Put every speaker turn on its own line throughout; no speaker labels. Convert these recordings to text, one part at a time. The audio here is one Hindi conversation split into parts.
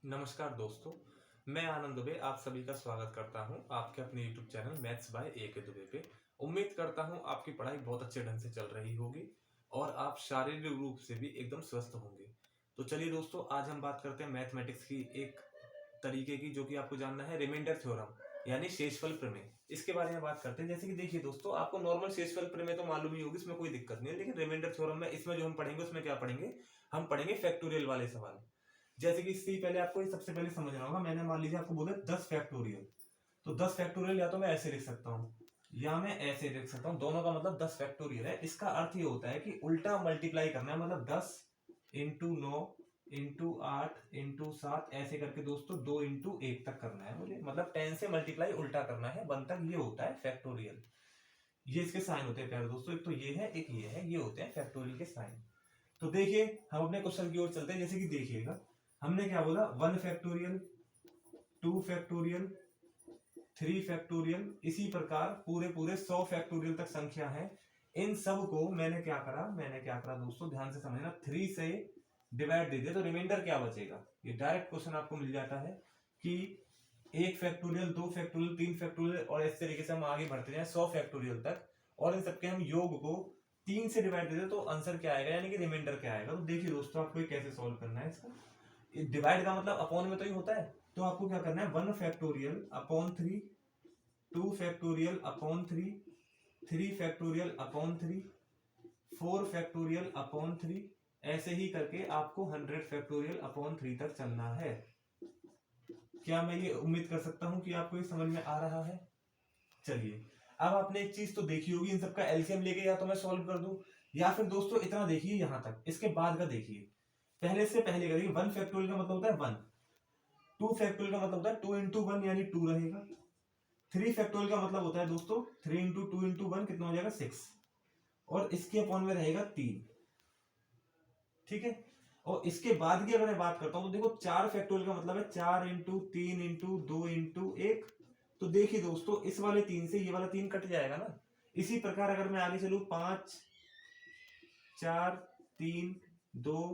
नमस्कार दोस्तों, मैं आनंद दुबे आप सभी का स्वागत करता हूं आपके अपने YouTube चैनल मैथ्स बाय ए के दुबे पे। उम्मीद करता हूं आपकी पढ़ाई बहुत अच्छे ढंग से चल रही होगी और आप शारीरिक रूप से भी एकदम स्वस्थ होंगे। तो चलिए दोस्तों, आज हम बात करते हैं मैथमेटिक्स की एक तरीके की, जो कि आपको जानना है, रिमाइंडर थ्योरम यानी शेषफल प्रमेय। इसके बारे में बात करते हैं। जैसे कि देखिए दोस्तों, आपको नॉर्मल शेषफल प्रमेय तो मालूम ही होगी, इसमें कोई दिक्कत नहीं है। लेकिन रिमाइंडर थ्योरम में इसमें जो हम पढ़ेंगे उसमें क्या पढ़ेंगे, हम पढ़ेंगे फैक्टोरियल वाले सवाल। जैसे कि इससे पहले आपको ये सबसे पहले समझना होगा, मैंने मान लीजिए आपको बोला 10 फैक्टोरियल, तो 10 फैक्टोरियल या तो मैं ऐसे लिख सकता हूँ या मैं ऐसे लिख सकता हूँ, दोनों का मतलब 10 फैक्टोरियल है। इसका अर्थ ये होता है कि उल्टा मल्टीप्लाई करना है, मतलब 10 इंटू 9 इंटू 8 इंटू 7 ऐसे करके दोस्तों 2 इंटू 1 तक करना है मुझे, मतलब 10 से मल्टीप्लाई उल्टा करना है 1 तक। ये होता है फैक्टोरियल। ये इसके साइन होते हैं प्यारे दोस्तों, एक तो ये है एक ये है, ये होते हैं फैक्टोरियल के साइन। तो देखिए हम अपने क्वेश्चन की ओर चलते हैं। जैसे कि देखिएगा हमने क्या बोला, 1 फैक्टोरियल, 2 फैक्टोरियल, 3 फैक्टोरियल, इसी प्रकार पूरे पूरे 100 फैक्टोरियल तक संख्या है। इन सब को मैंने क्या करा दोस्तों, ध्यान से समझना, 3 से डिवाइड दे दिया तो रिमाइंडर क्या बचेगा। ये डायरेक्ट क्वेश्चन आपको मिल जाता है कि 1 फैक्टोरियल, 2 फैक्टोरियल, 3 फैक्टोरियल और इस तरीके से हम आगे बढ़ते जाए 100 फैक्टोरियल तक, और इन सबके हम योग को 3 से डिवाइड दे दे तो आंसर क्या आएगा, यानी कि रिमाइंडर क्या आएगा। तो देखिए दोस्तों, आपको कैसे सॉल्व करना है इसका। डिवाइड का मतलब अपॉन में तो ही होता है, तो आपको क्या करना है, 1 factorial upon 3, 2 factorial upon 3, 3 factorial upon 3, 4 factorial upon 3, ऐसे ही करके आपको 100 फैक्टोरियल अपॉन 3 तक चलना है। क्या मैं ये उम्मीद कर सकता हूं कि आपको ये समझ में आ रहा है। चलिए, अब आपने एक चीज तो देखी होगी, इन सबका एलसीएम लेके या तो मैं सॉल्व कर दूं, या फिर दोस्तों इतना देखिए यहां तक, इसके बाद का देखिए। पहले से पहले करिए, 1 फैक्टोरियल का मतलब होता है 1, 2 फैक्टोरियल का मतलब होता है 2 इंटू 1 यानी 2 रहेगा, 3 फैक्टोरियल का मतलब होता है दोस्तों 3 इंटू 2 इंटू 1 कितना हो जाएगा 6, और इसके अपॉन में रहेगा 3। ठीक है, और इसके बाद की अगर मैं बात करता हूं तो देखो 4 फैक्टोरियल का मतलब है 4 इंटू 3 इंटू 2 इंटू 1। तो देखिए दोस्तों, इस वाले 3 से ये वाला 3 कट जाएगा ना। इसी प्रकार अगर मैं आगे चलू, 5 4 3 2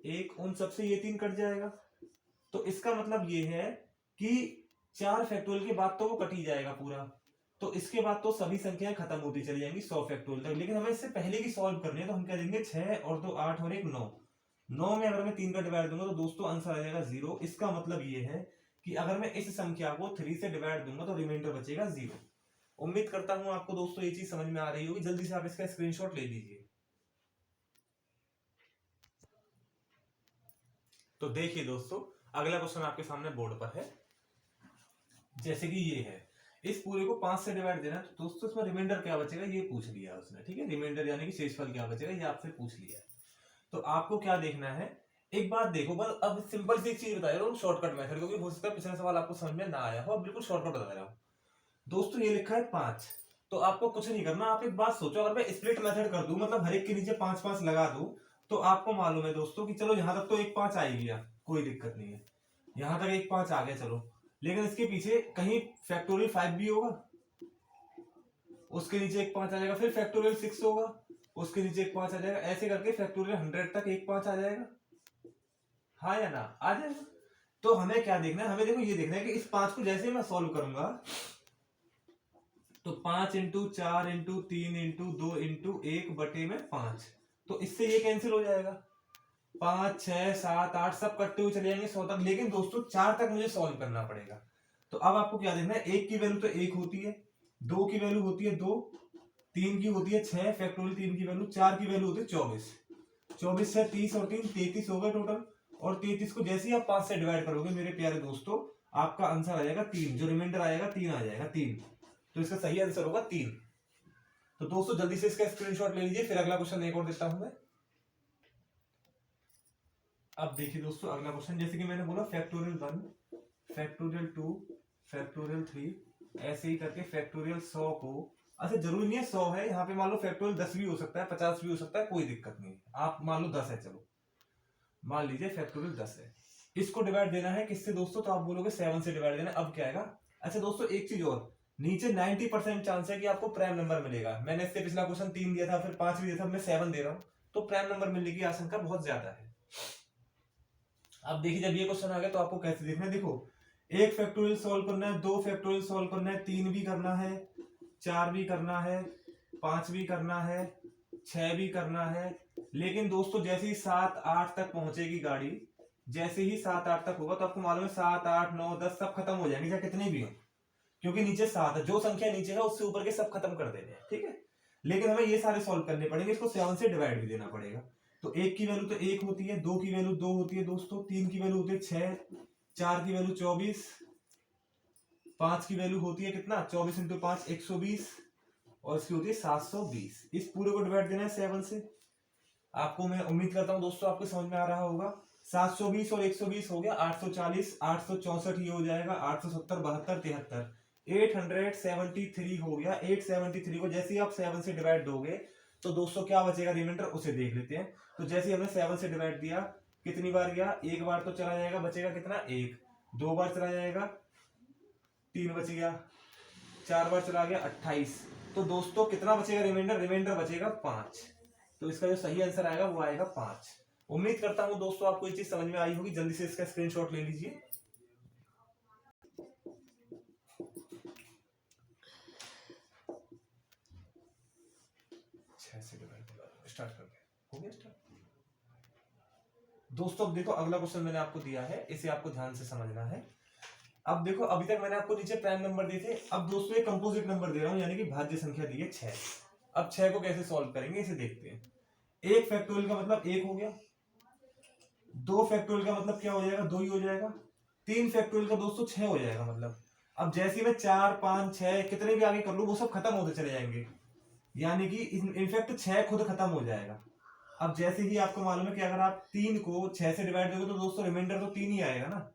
1, उन सबसे ये 3 कट जाएगा। तो इसका मतलब ये है कि 4 फैक्टोरियल के बाद तो वो कट ही जाएगा पूरा, तो इसके बाद तो सभी संख्याएं खत्म होती चली जाएंगी 100 फैक्टोरियल तक। लेकिन हमें इससे पहले की सॉल्व करनी है, तो हम क्या देंगे, 6 और 2 8 और 1 9। 9 में अगर मैं 3 का डिवाइड दूंगा तो दोस्तों आंसर आ जाएगा 0। इसका मतलब ये है कि अगर मैं इस संख्या को 3 से डिवाइड दूंगा तो रिमाइंडर बचेगा 0। उम्मीद करता हूं आपको दोस्तों ये चीज समझ में आ रही होगी। जल्दी से आप इसका स्क्रीनशॉट ले लीजिए। तो देखिए दोस्तों, अगला क्वेश्चन आपके सामने बोर्ड पर है। जैसे कि ये है, इस पूरे को 5 से डिवाइड देना है, तो दोस्तों इसमें रिमाइंडर क्या बचेगा ये पूछ लिया उसने। ठीक है, रिमाइंडर यानी कि शेषफल क्या बचेगा ये आपसे पूछ लिया। तो आपको क्या देखना है, एक बात देखो बस। अब सिंपल सी एक चीज बता रहा हूँ, शॉर्टकट मेथड, क्योंकि हो सकता है पिछला सवाल आपको समझ में ना आया हो। अब बिल्कुल शॉर्टकट बता रहा हूँ दोस्तों। ये लिखा है 5, तो आपको कुछ नहीं करना। आप एक बात सोचो, अगर मैं स्प्लिट मेथड कर दूं, मतलब हर एक के नीचे 5 5 लगा दूं, तो आपको मालूम है दोस्तों कि चलो यहां तक तो एक 5 आ ही गया, कोई दिक्कत नहीं है। यहां तक एक 5 आ गया चलो, लेकिन इसके पीछे कहीं फैक्टोरियल 5 भी होगा, उसके नीचे एक 5 आ जाएगा, फिर फैक्टोरियल 6 होगा, उसके नीचे एक 5 आ जाएगा, ऐसे करके फैक्टोरियल 100 तक एक 5 आ जाएगा। हाँ या ना, आ जाएगा। तो हमें क्या देखना है, हमें देखो ये देखना है कि इस 5 को जैसे मैं सॉल्व करूंगा, तो 5 इंटू 4 इंटू 3 इंटू 2 इंटू 1 बटे में 5, तो इससे ये कैंसिल हो जाएगा। 5 6 7 8 सब कटते हुए चले जाएंगे 100 तक, लेकिन दोस्तों 4 तक मुझे सॉल्व करना पड़ेगा। तो अब आपको क्या देखना है, 1 की वैल्यू तो 1 होती है, 2 की वैल्यू होती है 2, 3 की होती है 6 फैक्टोरियल 3 की वैल्यू, 4 की वैल्यू होती है 24। 24 से 30 और 3 33 हो गए टोटल, और 33 को जैसे ही आप 5 से डिवाइड करोगे मेरे प्यारे दोस्तों, आपका आंसर आ जाएगा 3। जो रिमाइंडर आएगा 3 आ जाएगा, 3। तो इसका सही आंसर होगा 3। तो दोस्तों जल्दी से इसका स्क्रीनशॉट ले लीजिए, फिर अगला क्वेश्चन एक और देता हूं मैं। अब देखिए दोस्तों, अगला क्वेश्चन, जैसे कि मैंने बोला फैक्टोरियल 1 फैक्टोरियल 2 फैक्टोरियल 3, ऐसे ही करके फैक्टोरियल 100 को, अच्छा जरूरी नहीं है 100 है, यहाँ पे मान लो फैक्टोरियल 10 भी हो सकता है, 50 भी हो सकता है, कोई दिक्कत नहीं है। आप मान लो 10 है, चलो मान लीजिए फैक्टोरियल 10 है। इसको डिवाइड देना है किससे दोस्तों, तो आप बोलोगे 7 से डिवाइड देना। अब क्या आएगा, अच्छा दोस्तों एक चीज और, नीचे 90% चांस है कि आपको प्राइम नंबर मिलेगा। मैंने इससे पिछला क्वेश्चन 3 दिया था, फिर 5 भी दिया था, मैं 7 दे रहा हूं, तो प्राइम नंबर मिलने की आशंका बहुत ज्यादा है। अब देखिए जब ये क्वेश्चन आ गया तो आपको कैसे देखना है, देखो 1 फैक्टोरियल सॉल्व करना है, 2 फैक्टोरियल सॉल्व करना है, 3 भी करना है, 4 भी करना है, 5 भी करना है, 6 भी करना है। लेकिन दोस्तों जैसे ही 7 8 तक पहुंचेगी गाड़ी, जैसे ही 7 8 तक होगा तो आपको मालूम है 7 8 9 10 सब खत्म हो जाएंगे, चाहे कितने भी हो, क्योंकि नीचे 7 है, जो संख्या नीचे है उससे ऊपर के सब खत्म कर देने हैं, ठीक है। लेकिन हमें ये सारे सॉल्व करने पड़ेंगे, इसको 7 से डिवाइड भी देना पड़ेगा। तो 1 की वैल्यू तो 1 होती है, 2 की वैल्यू 2 होती है दोस्तों, 3 की वैल्यू होती है 6, 4 की वैल्यू 24, 5 की वैल्यू होती है कितना 24 इंटू 5 120, और इसकी होती है 720। इस पूरे को डिवाइड देना है 7 से। आपको मैं उम्मीद करता हूं दोस्तों आपको समझ में आ रहा होगा। 720 और 120 हो गया 840, 864 ये हो जाएगा, 870 72 73, 873 हो गया। 873 को जैसे ही आप 7 से डिवाइड दोगे तो दोस्तों क्या बचेगा रिमाइंडर, उसे देख लेते हैं। तो जैसे ही हमने 7 से डिवाइड दिया, कितनी बार गया, एक बार तो चला जाएगा, बचेगा कितना 1, 2 बार चला जाएगा 3 बच गया, 4 बार चला गया 28। तो दोस्तों कितना बचेगा रिमाइंडर, रिमाइंडर बचेगा 5। तो इसका जो सही आंसर आएगा वो आएगा 5। उम्मीद करता हूं दोस्तों आपको ये चीज समझ में आई होगी। जल्दी से इसका स्क्रीनशॉट ले लीजिए। स्टार्ट कर हो गया स्टार्ट। दोस्तों अब देखो अगला क्वेश्चन मैंने आपको दिया है, इसे आपको ध्यान से समझना है। अब देखो अभी तक मैंने आपको नीचे प्राइम नंबर दिए थे, अब दोस्तों एक कंपोजिट नंबर दे रहा हूं, यानी कि भाज्य संख्या दी है 6। अब 6 को कैसे सॉल्व करेंगे इसे देखते हैं। 1 फैक्टोरियल का मतलब 1 हो गया, 2 फैक्टोरियल का मतलब क्या हो जाएगा 2 ही हो जाएगा, 3 फैक्टोरियल का दोस्तों 6 हो जाएगा। मतलब अब जैसे मैं 4 5 6 कितने भी आगे कर लूं वो सब खत्म होते चले जाएंगे, यानी कि इनफैक्ट 6 खुद खत्म हो जाएगा। अब जैसे ही आपको मालूम है कि अगर आप 3 को 6 से डिवाइड दोगे तो दोस्तों रिमाइंडर तो 3 ही आएगा ना,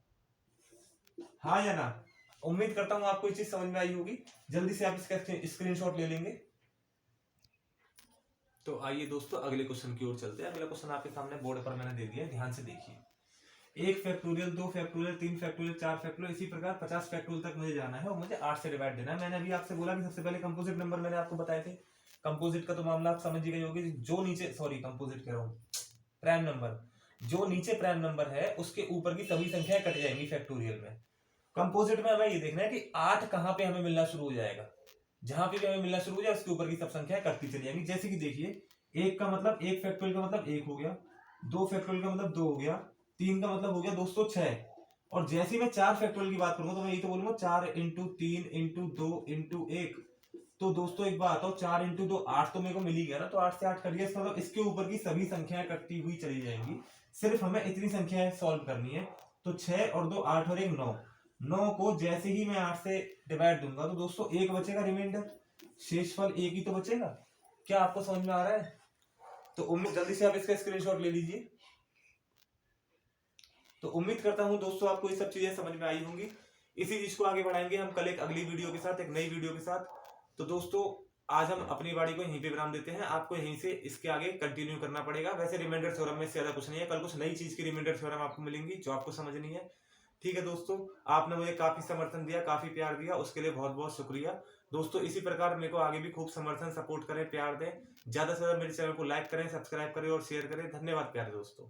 हाँ या ना। उम्मीद करता हूं आपको ये चीज समझ में आई होगी। जल्दी से आप इसका स्क्रीनशॉट ले लेंगे। तो आइए दोस्तों अगले क्वेश्चन की ओर चलते हैं। अगला क्वेश्चन आपके सामने बोर्ड पर मैंने दे दिया, ध्यान से देखिए। 1 फैक्टोरियल 2 फैक्टोरियल 3 फैक्टोरियल 4 फैक्टोरियल, इसी प्रकार 50 फैक्टोरियल तक मुझे जाना है और मुझे 8 से डिवाइड देना है। मैंने अभी आपसे बोला कि सबसे पहले कंपोजिट नंबर मैंने आपको बताए थे। कंपोजिट का तो मामला आप समझ ही गए होंगे, जो नीचे सॉरी कंपोजिट कह रहा हूँ, प्राइम नंबर, जो नीचे प्राइम नंबर है उसके ऊपर की सभी संख्याएं कट जाएंगी फैक्टोरियल में। कंपोजिट में हमें ये देखना है कि 8 कहां पे हमें मिलना शुरू हो जाएगा, जहां पे भी हमें मिलना शुरू हो जाए उसके ऊपर की सब संख्याएं कटती चली जाएंगी। जैसे कि देखिए 1 का मतलब 1 फैक्टोरियल का मतलब 1 हो गया, 2 फैक्टोरियल का मतलब 2 हो गया, 3 का मतलब हो गया दोस्तों 6। और जैसे ही मैं 4 फैक्टोरियल की बात करूंगा तो मैं ये तो बोलूंगा 4 इंटू 3 इंटू 2 इंटू 1। तो दोस्तों एक बात हो, 4 इंटू 2 8 तो मेरे को मिल ही गया ना, तो 8 से 8 कट गया, इसका मतलब इसके ऊपर की सभी संख्याएं कटती हुई चली जाएंगी। सिर्फ हमें इतनी संख्याएं सॉल्व करनी है। तो 6 और 2 8 और 1 9। 9 को जैसे ही मैं 8 से डिवाइड दूंगा तो दोस्तों 1 बचेगा रिमाइंडर, शेषफल 1 ही तो बचेगा। क्या आपको समझ में आ रहा है? तो उम्मीद जल्दी से आप इसका स्क्रीनशॉट ले लीजिए। तो उम्मीद करता हूं दोस्तों आपको ये सब चीजें समझ में आई होंगी। इसी चीज को आगे बढ़ाएंगे हम कल एक अगली वीडियो के साथ, एक नई वीडियो के साथ। तो दोस्तों आज हम अपनी बाड़ी को यहीं पे विराम देते हैं, आपको यहीं से इसके आगे कंटिन्यू करना पड़ेगा। वैसे रिमाइंडर थ्योरम में ज्यादा कुछ नहीं है, कल कुछ नई चीज की रिमाइंडर थ्योरम आपको मिलेंगी जो आपको समझनी है। ठीक है दोस्तों, आपने मुझे काफी समर्थन दिया, काफी प्यार दिया, उसके लिए बहुत बहुत शुक्रिया। दोस्तों इसी प्रकार मेरे को आगे भी खूब समर्थन सपोर्ट करें, प्यार दें, ज्यादा से ज्यादा मेरे चैनल को लाइक करें, सब्सक्राइब करें और शेयर करें। धन्यवाद प्यारे दोस्तों।